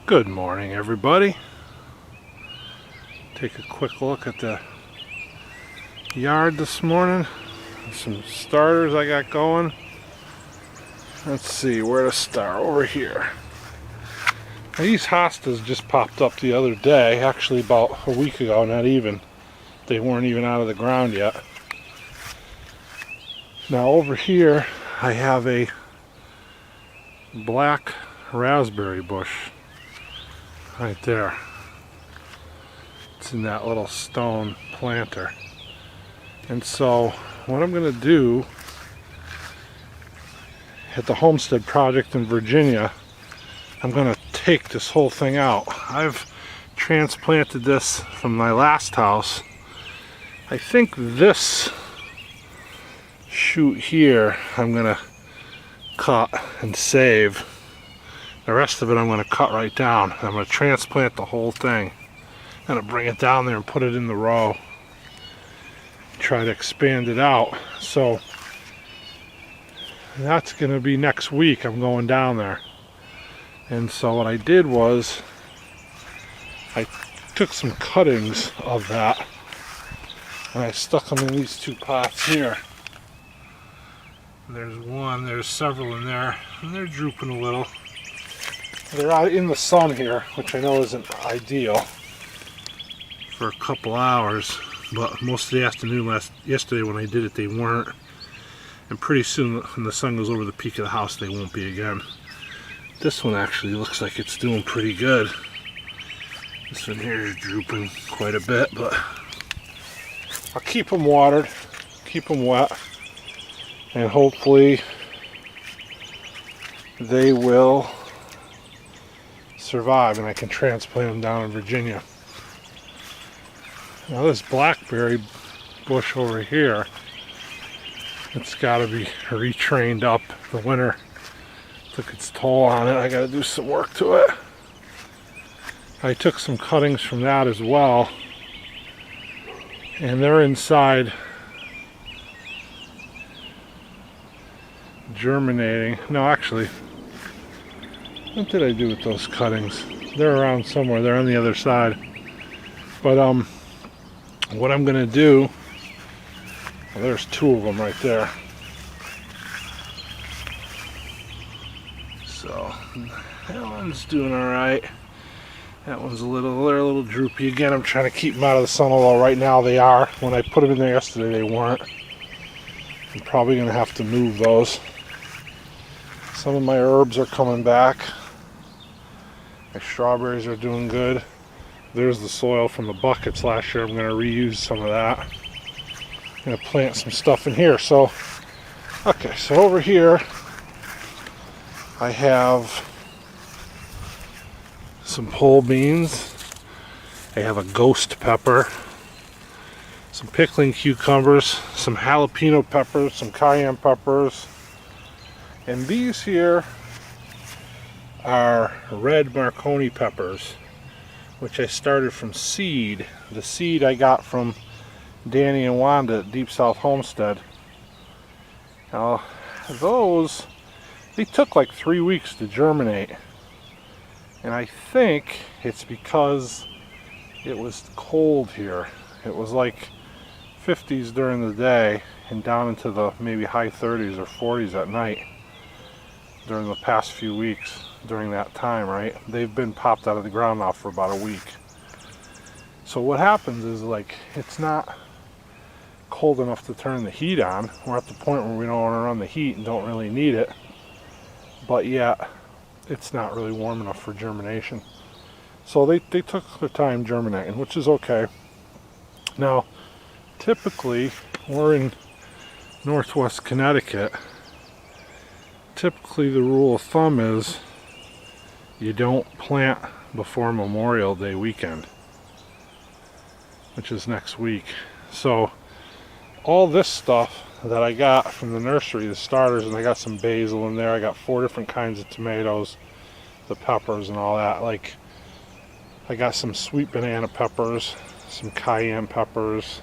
Good morning, everybody. Take a quick look at the yard this morning. Some starters I got going. Let's see where to start. Over here. Now, these hostas just popped up the other day, actually about a week ago, not even. They weren't even out of the ground yet. Now over here I have a black raspberry bush right there. It's in that little stone planter. And so what I'm going to do at the homestead project in Virginia, I'm going to take this whole thing out. I've transplanted this from my last house. I think this shoot here I'm going to cut and save. The rest of it I'm going to cut right down. I'm going to transplant the whole thing. I'm going to bring it down there and put it in the row. Try to expand it out. So that's going to be next week. I'm going down there. And so what I did was I took some cuttings of that and I stuck them in these two pots here. There's one, there's several in there, and they're drooping a little. They're out in the sun here, which I know isn't ideal for a couple hours, but most of the afternoon yesterday when I did it, they weren't. And pretty soon when the sun goes over the peak of the house, they won't be again. This one actually looks like it's doing pretty good. This one here is drooping quite a bit, but I'll keep them watered, keep them wet, and hopefully they will survive and I can transplant them down in Virginia. Now this blackberry bush over here, it's got to be retrained up. The winter took its toll on it. I got to do some work to it. I took some cuttings from that as well, and they're inside germinating. No, actually, what did I do with those cuttings? They're around somewhere. They're on the other side. But what I'm gonna do, well, there's two of them right there. So that one's doing all right. That one's they're a little droopy. Again, I'm trying to keep them out of the sun, although right now they are. When I put them in there yesterday, they weren't. I'm probably gonna have to move those. Some of my herbs are coming back. My strawberries are doing good. There's the soil from the buckets last year. I'm going to reuse some of that. I'm going to plant some stuff in here. So, okay, so over here I have some pole beans. I have a ghost pepper, some pickling cucumbers, some jalapeno peppers, some cayenne peppers, and these here are red Marconi peppers, which I started from seed. The seed I got from Danny and Wanda at Deep South Homestead. Now those, they took like 3 weeks to germinate, and I think it's because it was cold here. It was like 50s during the day and down into the maybe high 30s or 40s at night during the past few weeks. During that time, right? They've been popped out of the ground now for about a week. So what happens is, like, it's not cold enough to turn the heat on. We're at the point where we don't want to run the heat and don't really need it, but yet it's not really warm enough for germination. So they took their time germinating, which is okay. Now typically we're in Northwest Connecticut. Typically the rule of thumb is you don't plant before Memorial Day weekend, which is next week. So all this stuff that I got from the nursery, the starters, and I got some basil in there. I got 4 different kinds of tomatoes, the peppers and all that. Like, I got some sweet banana peppers, some cayenne peppers.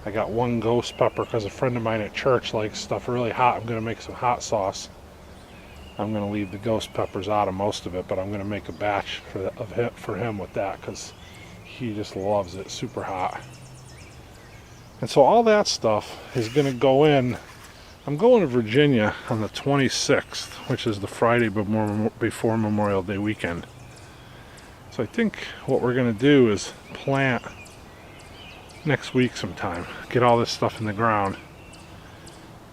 I got 1 ghost pepper because a friend of mine at church likes stuff really hot. I'm going to make some hot sauce. I'm going to leave the ghost peppers out of most of it, but I'm going to make a batch for him with that because he just loves it, super hot. And so all that stuff is going to go in. I'm going to Virginia on the 26th, which is the Friday before Memorial Day weekend. So I think what we're going to do is plant next week sometime, get all this stuff in the ground.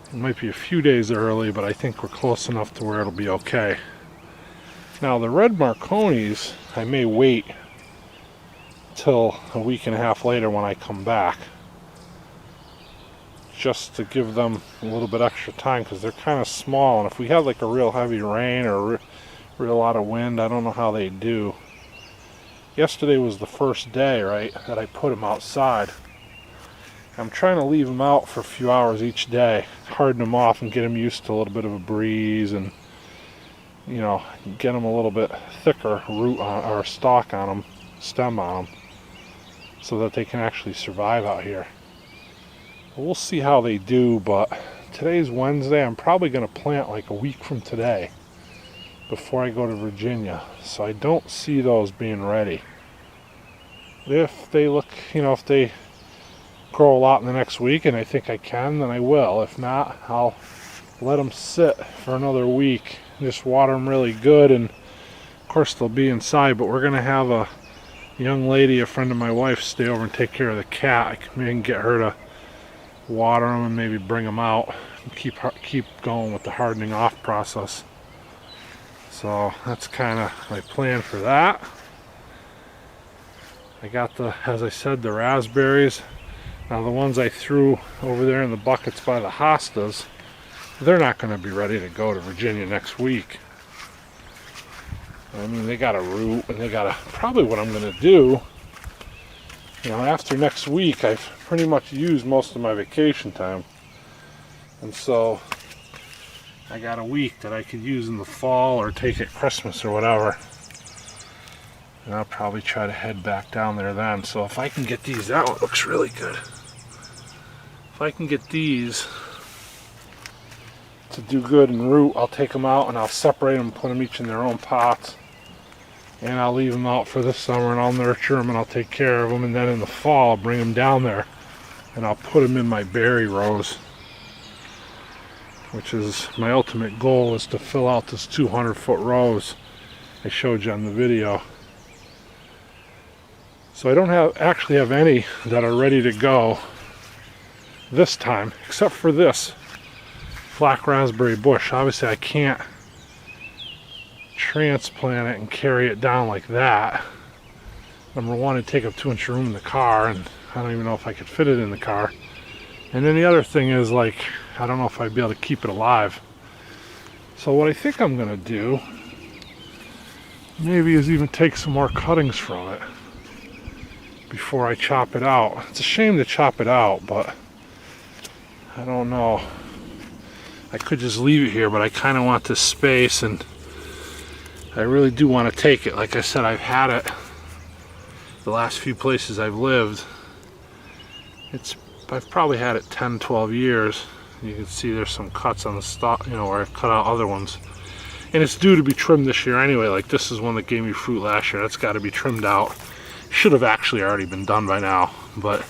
It might be a few days early, but I think we're close enough to where it'll be okay. Now the red Marconis, I may wait till a week and a half later when I come back, just to give them a little bit extra time because they're kind of small, and if we had like a real heavy rain or a real lot of wind, I don't know how they do. Yesterday was the first day, right, that I put them outside. I'm trying to leave them out for a few hours each day, harden them off and get them used to a little bit of a breeze, and you know, get them a little bit thicker root on, or stalk on them, stem on them, so that they can actually survive out here. We'll see how they do, but today's Wednesday. I'm probably going to plant like a week from today before I go to Virginia, so I don't see those being ready. If they look, you know, if they grow a lot in the next week and I think I can, then I will. If not, I'll let them sit for another week, just water them really good, and of course they'll be inside, but we're going to have a young lady, a friend of my wife's, stay over and take care of the cat. I can get her to water them and maybe bring them out and keep going with the hardening off process. So that's kind of my plan for that. I got the, as I said, the raspberries. Now the ones I threw over there in the buckets by the hostas, they're not going to be ready to go to Virginia next week. I mean, they got a root, and they got a, probably what I'm going to do, you know, after next week, I've pretty much used most of my vacation time. And so I got a week that I could use in the fall or take at Christmas or whatever. And I'll probably try to head back down there then. So if I can get these, that one looks really good. If I can get these to do good and root, I'll take them out and I'll separate them, put them each in their own pots. And I'll leave them out for this summer, and I'll nurture them and I'll take care of them. And then in the fall, I'll bring them down there and I'll put them in my berry rows, which is my ultimate goal, is to fill out this 200-foot rows I showed you on the video. So I don't actually have any that are ready to go this time, except for this black raspberry bush. Obviously I can't transplant it and carry it down like that. Number one, it'd take up too much room in the car, and I don't even know if I could fit it in the car. And then the other thing is, like, I don't know if I'd be able to keep it alive. So what I think I'm gonna do maybe is even take some more cuttings from it before I chop it out. It's a shame to chop it out, but I don't know. I could just leave it here, but I kind of want this space, and I really do want to take it. Like I said, I've had it the last few places I've lived. I've probably had it 10-12 years. You can see there's some cuts on the stalk, you know, where I've cut out other ones. And it's due to be trimmed this year anyway. Like, this is one that gave me fruit last year. That's got to be trimmed out. Should have actually already been done by now, but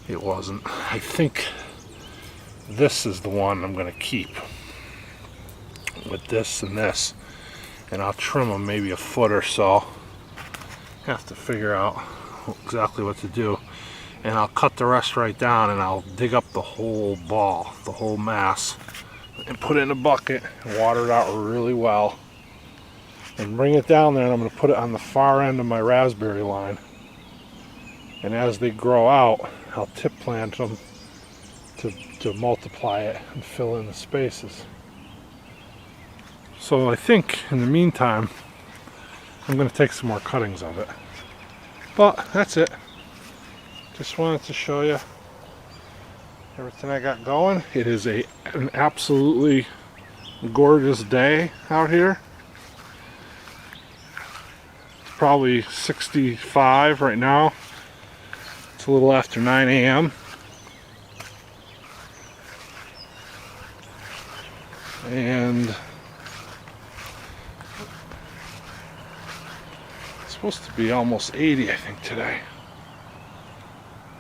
it wasn't. I think this is the one I'm going to keep with this and this. And I'll trim them maybe a foot or so. Have to figure out exactly what to do. And I'll cut the rest right down, and I'll dig up the whole ball, the whole mass, and put it in a bucket and water it out really well. And bring it down there, and I'm going to put it on the far end of my raspberry line. And as they grow out, I'll tip plant them to multiply it and fill in the spaces. So I think in the meantime, I'm going to take some more cuttings of it. But that's it. Just wanted to show you everything I got going. It is an absolutely gorgeous day out here. It's probably 65 right now. It's a little after 9 a.m. And supposed to be almost 80, I think, today.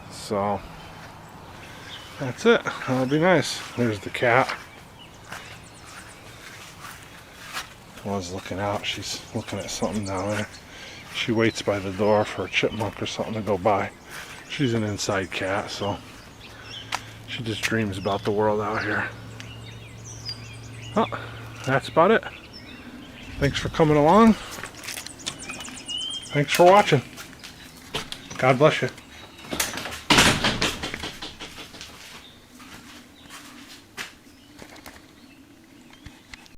So that's it. That'll be nice. There's the cat. Was looking out. She's looking at something down there. She waits by the door for a chipmunk or something to go by. She's an inside cat, so she just dreams about the world out here. Oh, that's about it. Thanks for coming along. Thanks for watching. God bless you.